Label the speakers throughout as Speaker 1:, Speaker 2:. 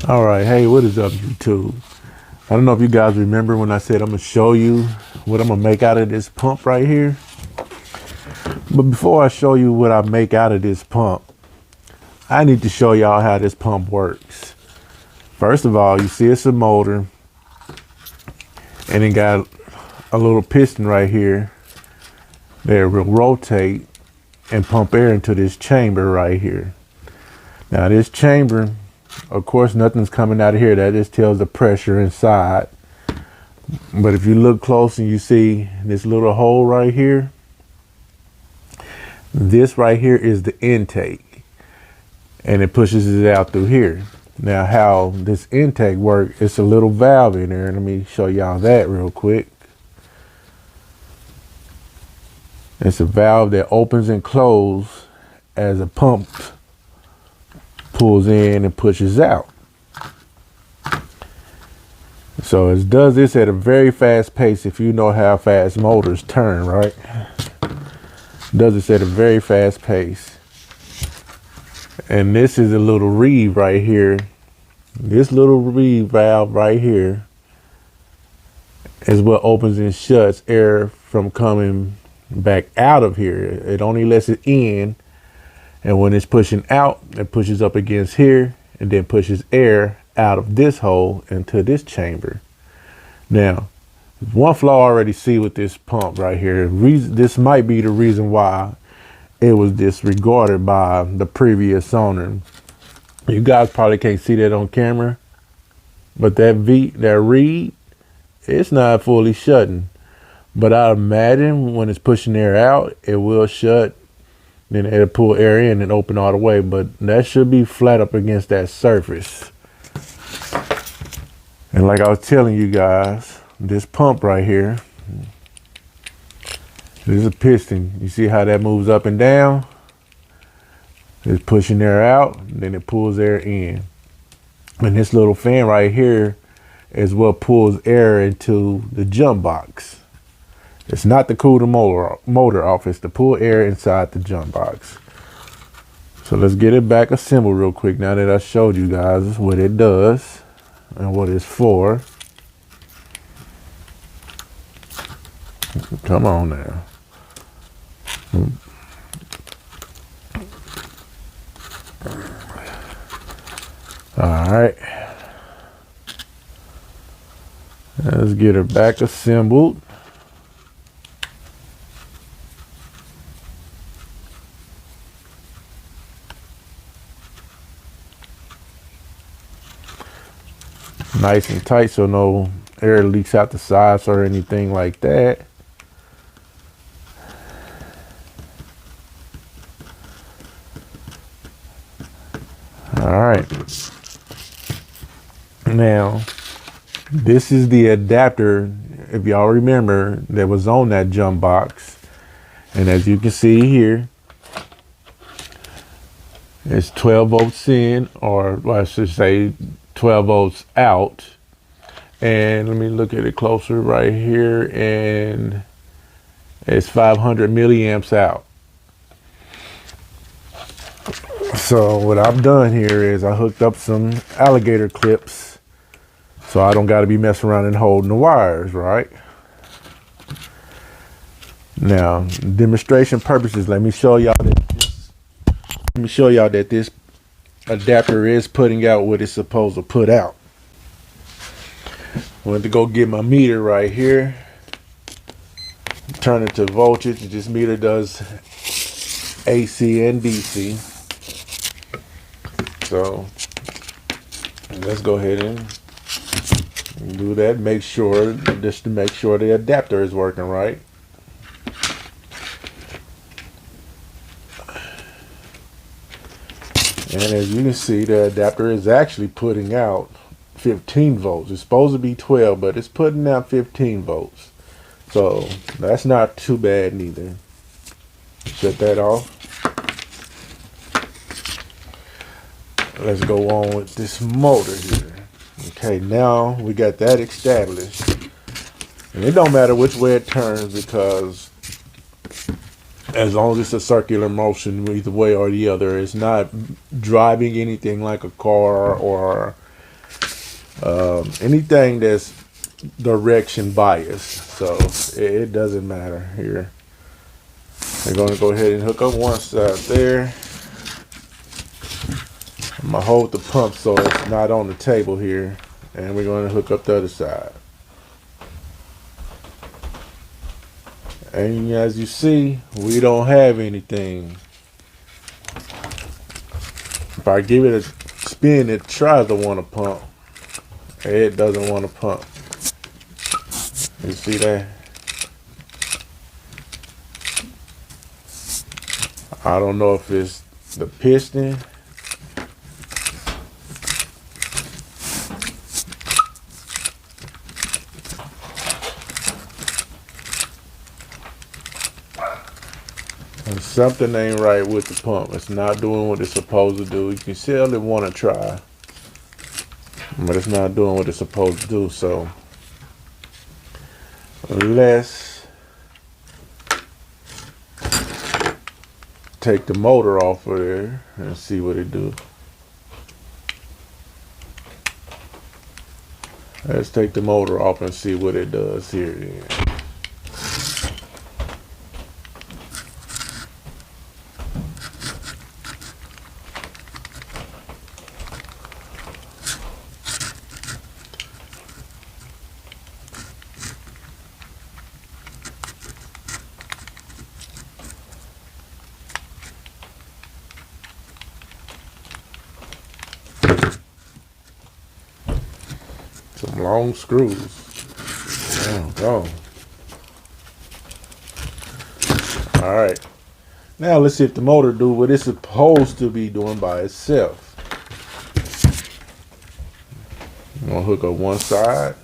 Speaker 1: All right, hey, what is up, YouTube? I don't know if you guys remember when I said I'm gonna show you what I'm gonna make out of this pump right here. But before I show you what I make out of this pump, I need to show y'all how this pump works. First of all, you see it's a motor, and it got a little piston right here that will rotate and pump air into this chamber right here. Now this chamber, of course, nothing's coming out of here. That just tells the pressure inside. But if you look close and you see this little hole right here, this right here is the intake, and it pushes it out through here. Now how this intake works, it's a little valve in there. Let me show y'all that real quick. It's a valve that opens and closes as a pump pulls in and pushes out. So it does this at a very fast pace. If you know how fast motors turn, right? It does this at a very fast pace. And this is a little reed right here. This little reed valve right here is what opens and shuts air from coming back out of here. It only lets it in, and when it's pushing out, it pushes up against here and then pushes air out of this hole into this chamber. Now, one flaw I already see with this pump right here. This might be the reason why it was disregarded by the previous owner. You guys probably can't see that on camera, but that reed, it's not fully shutting. But I imagine when it's pushing air out, it will shut. Then it'll pull air in and open all the way, but that should be flat up against that surface. And like I was telling you guys, this pump right here, this is a piston. You see how that moves up and down? It's pushing air out, then it pulls air in. And this little fan right here is what pulls air into the jump box. It's not to cool the motor off, it's to pull air inside the jump box. So let's get it back assembled real quick now that I showed you guys what it does and what it's for. Come on now. All right. Let's get her back assembled. Nice and tight so no air leaks out the sides or anything like that. All right. Now, this is the adapter, if y'all remember, that was on that jump box. And as you can see here, it's 12 volts in, or well, I should say 12 volts out. And let me look at it closer right here, and it's 500 milliamps out. So what I've done here is I hooked up some alligator clips so I don't got to be messing around and holding the wires, right? Now, demonstration purposes, let me show y'all that this adapter is putting out what it's supposed to put out. Went to go get my meter right here. Turn it to voltage. This meter does AC and DC. So let's go ahead and do that. Make sure, just to make sure the adapter is working right. And as you can see, the adapter is actually putting out 15 volts. It's supposed to be 12, but it's putting out 15 volts. So that's not too bad neither. Shut that off. Let's go on with this motor here. Okay, now we got that established. And it don't matter which way it turns, because as long as it's a circular motion either way or the other, it's not driving anything like a car or anything that's direction bias, so it doesn't matter here. We're going to go ahead and hook up one side there. I'm going to hold the pump so it's not on the table here, and we're going to hook up the other side. And as you see, we don't have anything. If I give it a spin, it tries to want to pump. It doesn't want to pump. You see that? I don't know if it's the piston. Something ain't right with the pump. It's not doing what it's supposed to do. You can still want to try, but it's not doing what it's supposed to do. So let's take the motor off of there and see what it do. Let's take the motor off and see what it does here then. Some long screws. Damn, go. All right. Now let's see if the motor do what it's supposed to be doing by itself. I'm gonna hook up one side,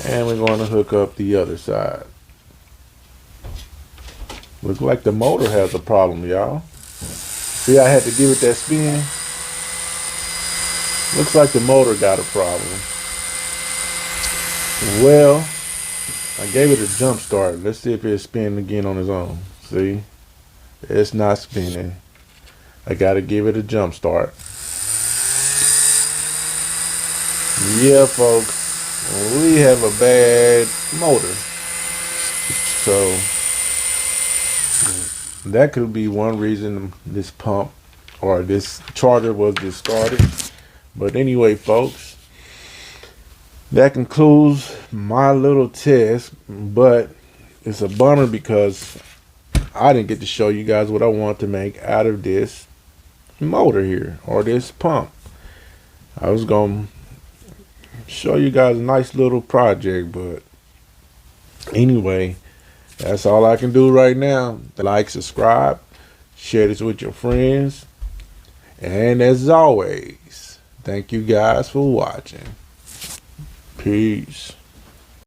Speaker 1: and we're going to hook up the other side. Looks like the motor has a problem, y'all. See, I had to give it that spin. Looks like the motor got a problem. Well, I gave it a jump start. Let's see if it's spinning again on its own. See? It's not spinning. I gotta give it a jump start. Yeah, folks, we have a bad motor. So that could be one reason this pump or this charger was discarded. But anyway, folks, that concludes my little test, but it's a bummer because I didn't get to show you guys what I want to make out of this motor here, or this pump. I was going to show you guys a nice little project, but anyway, that's all I can do right now. Like, subscribe, share this with your friends, and as always, thank you guys for watching. Peace.